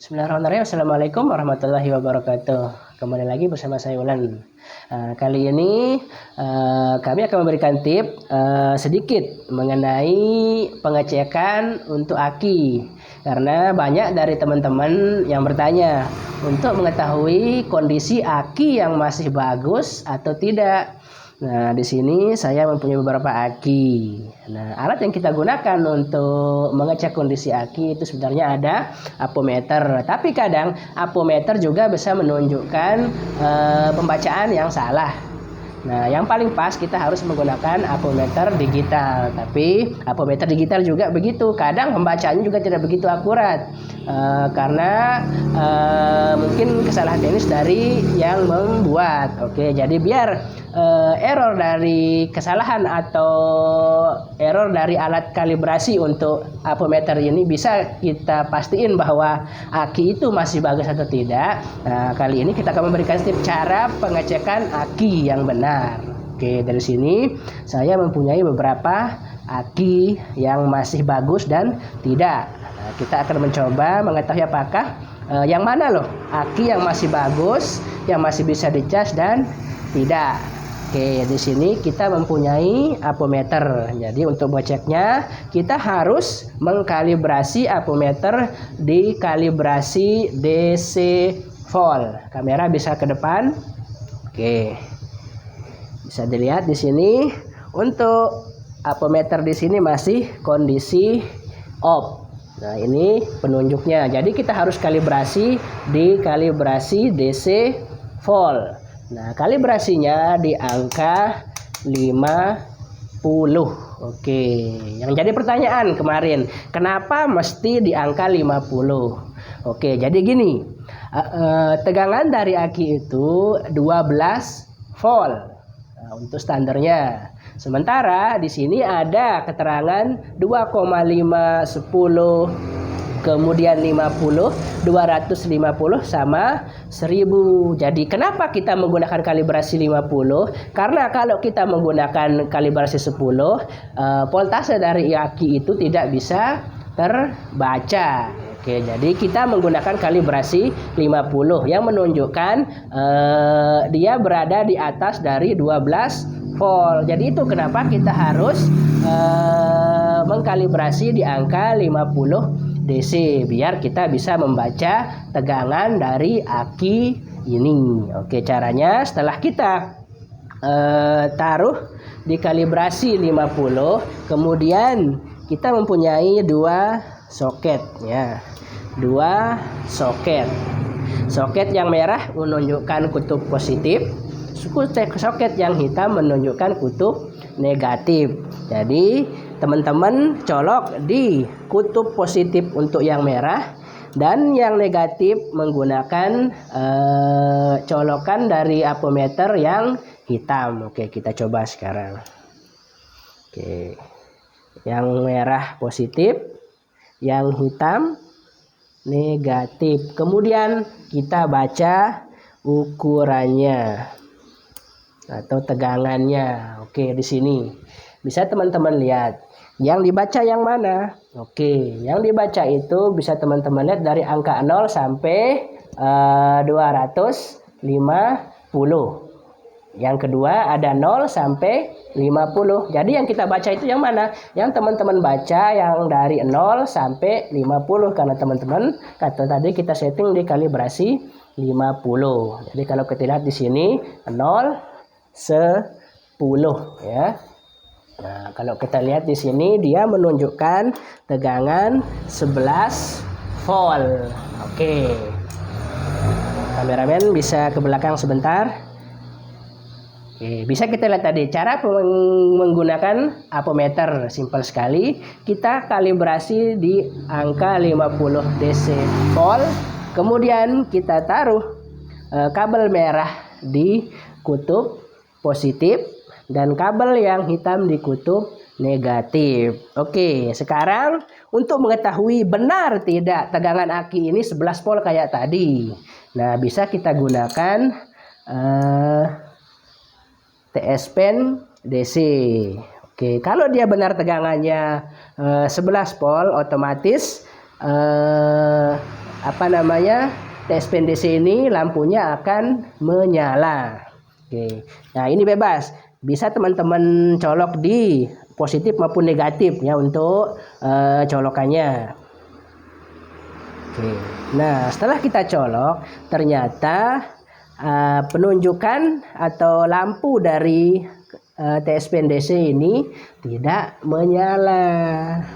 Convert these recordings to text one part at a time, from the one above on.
Bismillahirrahmanirrahim. Assalamualaikum warahmatullahi wabarakatuh. Kembali lagi bersama saya Ulan. Kali ini kami akan memberikan tip sedikit mengenai pengecekan untuk aki. Karena banyak dari teman-teman yang bertanya untuk mengetahui kondisi aki yang masih bagus atau tidak. Nah, di sini saya mempunyai beberapa aki. Nah, alat yang kita gunakan untuk mengecek kondisi aki itu sebenarnya ada apometer. Tapi kadang apometer juga bisa menunjukkan pembacaan yang salah. Nah, yang paling pas kita harus menggunakan apometer digital. Tapi apometer digital juga begitu. Kadang pembacaannya juga tidak begitu akurat. Karena mungkin kesalahan teknis dari yang membuat. Oke, jadi biar error dari kesalahan atau error dari alat kalibrasi untuk apometer ini bisa kita pastiin bahwa aki itu masih bagus atau tidak. Nah, kali ini kita akan memberikan tips cara pengecekan aki yang benar. Oke, dari sini saya mempunyai beberapa aki yang masih bagus dan tidak. Nah, kita akan mencoba mengetahui apakah yang mana loh aki yang masih bagus, yang masih bisa dicas dan tidak. Oke, di sini kita mempunyai apometer. Jadi untuk mengeceknya kita harus mengkalibrasi apometer di kalibrasi DC volt. Kamera bisa ke depan. Oke. Bisa dilihat di sini untuk apometer di sini masih kondisi off. Nah, ini penunjuknya. Jadi kita harus kalibrasi di kalibrasi DC volt. Nah, kalibrasinya di angka 50. Oke, yang jadi pertanyaan kemarin, kenapa mesti di angka 50? Oke, jadi gini, tegangan dari aki itu 12 volt untuk standarnya. Sementara di sini ada keterangan 2,510 kemudian 50, 250 sama 1000. Jadi kenapa kita menggunakan kalibrasi 50? Karena kalau kita menggunakan kalibrasi 10, voltase dari aki itu tidak bisa terbaca. Oke, jadi kita menggunakan kalibrasi 50 yang menunjukkan dia berada di atas dari 12 volt. Jadi itu kenapa kita harus mengkalibrasi di angka 50 DC biar kita bisa membaca tegangan dari aki ini. Oke, caranya setelah kita taruh di kalibrasi 50, kemudian kita mempunyai dua soket ya. Dua soket. Soket yang merah menunjukkan kutub positif, soket yang hitam menunjukkan kutub negatif. Jadi teman-teman colok di kutub positif untuk yang merah dan yang negatif menggunakan colokan dari apometer yang hitam. Oke, kita coba sekarang. Oke, yang merah positif, yang hitam negatif. Kemudian kita baca ukurannya atau tegangannya. Oke, di sini bisa teman-teman lihat yang dibaca yang mana. Oke, yang dibaca itu bisa teman-teman lihat dari angka 0 sampai 250. Yang kedua ada 0 sampai 50. Jadi yang kita baca itu yang mana? Yang teman-teman baca yang dari 0 sampai 50 karena teman-teman kata tadi kita setting di kalibrasi 50. Jadi kalau kita lihat di sini 0 10 ya. Nah, kalau kita lihat di sini dia menunjukkan tegangan 11 volt. Oke. Kameramen bisa ke belakang sebentar. Oke, bisa kita lihat tadi cara menggunakan apometer simpel sekali. Kita kalibrasi di angka 50 DC volt. Kemudian kita taruh kabel merah di kutub positif dan kabel yang hitam di kutub negatif. Oke, sekarang untuk mengetahui benar tidak tegangan aki ini 11 volt kayak tadi. Nah, bisa kita gunakan TS pen DC. Oke, kalau dia benar tegangannya 11 volt, otomatis TSPN DC ini lampunya akan menyala. Oke. Nah, ini bebas. Bisa teman-teman colok di positif maupun negatif ya untuk colokannya. Oke. Nah, setelah kita colok, ternyata penunjukan atau lampu dari TSPN DC ini tidak menyala.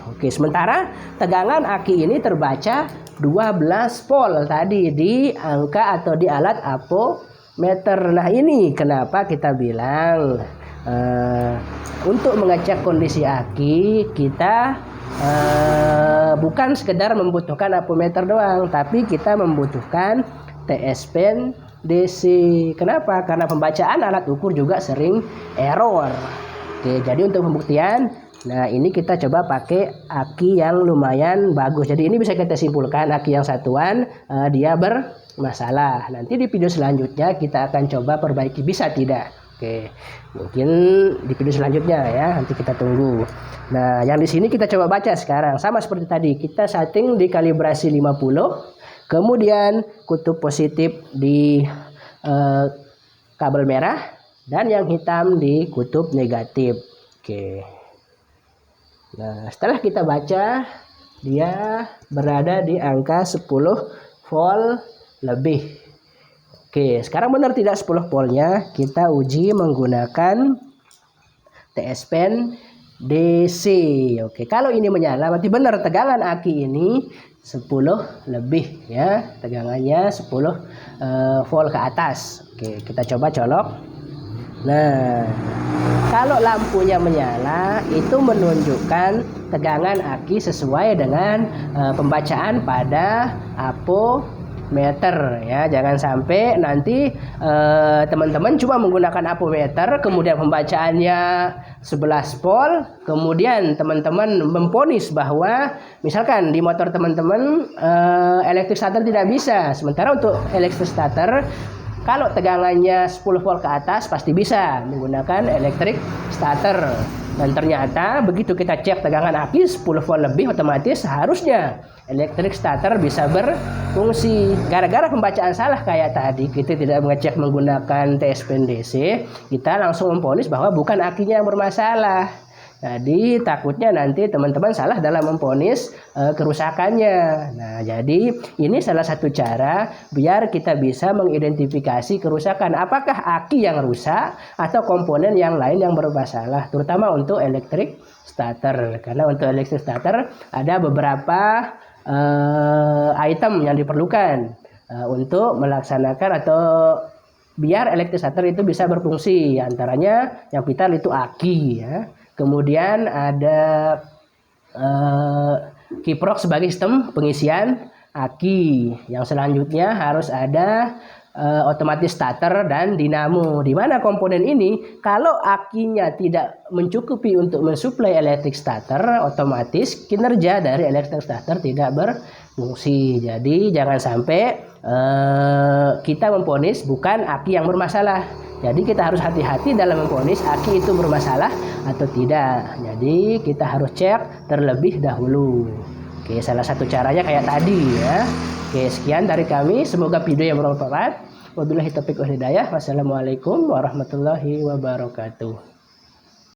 Oke, sementara tegangan aki ini terbaca 12 volt tadi di angka atau di alat ampermeter. Nah, ini kenapa kita bilang untuk mengecek kondisi aki kita bukan sekedar membutuhkan ampermeter doang, tapi kita membutuhkan TSPN DC. Kenapa? Karena pembacaan alat ukur juga sering error. Oke, jadi untuk pembuktian, nah ini kita coba pakai aki yang lumayan bagus. Jadi ini bisa kita simpulkan aki yang satuan dia bermasalah. Nanti di video selanjutnya kita akan coba perbaiki bisa tidak. Oke, mungkin di video selanjutnya ya, nanti kita tunggu. Nah, yang di sini kita coba baca sekarang. Sama seperti tadi, kita setting di kalibrasi 50. Kemudian kutub positif di kabel merah dan yang hitam di kutub negatif. Oke. Nah, setelah kita baca, dia berada di angka 10 volt lebih. Oke, sekarang benar tidak 10 voltnya? Kita uji menggunakan TSPN DC. Oke, kalau ini menyala berarti benar tegangan aki ini 10 lebih ya, tegangannya 10 volt ke atas. Oke, kita coba colok. Nah, kalau lampunya menyala itu menunjukkan tegangan aki sesuai dengan pembacaan pada ampermeter ya. Jangan sampai nanti teman-teman cuma menggunakan ampermeter kemudian pembacaannya 11 volt, kemudian teman-teman memponis bahwa misalkan di motor teman-teman elektrik starter tidak bisa, sementara untuk elektrik starter kalau tegangannya 10 volt ke atas pasti bisa menggunakan elektrik starter. Dan ternyata begitu kita cek tegangan aki 10 volt lebih, otomatis harusnya elektrik starter bisa berfungsi. Gara-gara pembacaan salah kayak tadi, kita tidak mengecek menggunakan TSPN DC, kita langsung memvonis bahwa bukan akinya yang bermasalah. Jadi takutnya nanti teman-teman salah dalam memvonis kerusakannya. Nah, jadi ini salah satu cara biar kita bisa mengidentifikasi kerusakan. Apakah aki yang rusak atau komponen yang lain yang bermasalah, terutama untuk elektrik starter. Karena untuk elektrik starter ada beberapa item yang diperlukan untuk melaksanakan atau biar elektrik starter itu bisa berfungsi. Antaranya yang vital itu aki ya. Kemudian ada kiprok sebagai sistem pengisian aki. Yang selanjutnya harus ada otomatis starter dan dinamo. Di mana komponen ini kalau akinya tidak mencukupi untuk mensuplai elektrik starter, otomatis kinerja dari elektrik starter tidak berfungsi. Jadi jangan sampai kita memvonis bukan aki yang bermasalah. Jadi kita harus hati-hati dalam memvonis aki itu bermasalah atau tidak. Jadi kita harus cek terlebih dahulu. Oke, salah satu caranya kayak tadi ya. Oke, sekian dari kami. Semoga video yang bermanfaat. Wabillahi taufiq wal hidayah. Wassalamualaikum warahmatullahi wabarakatuh.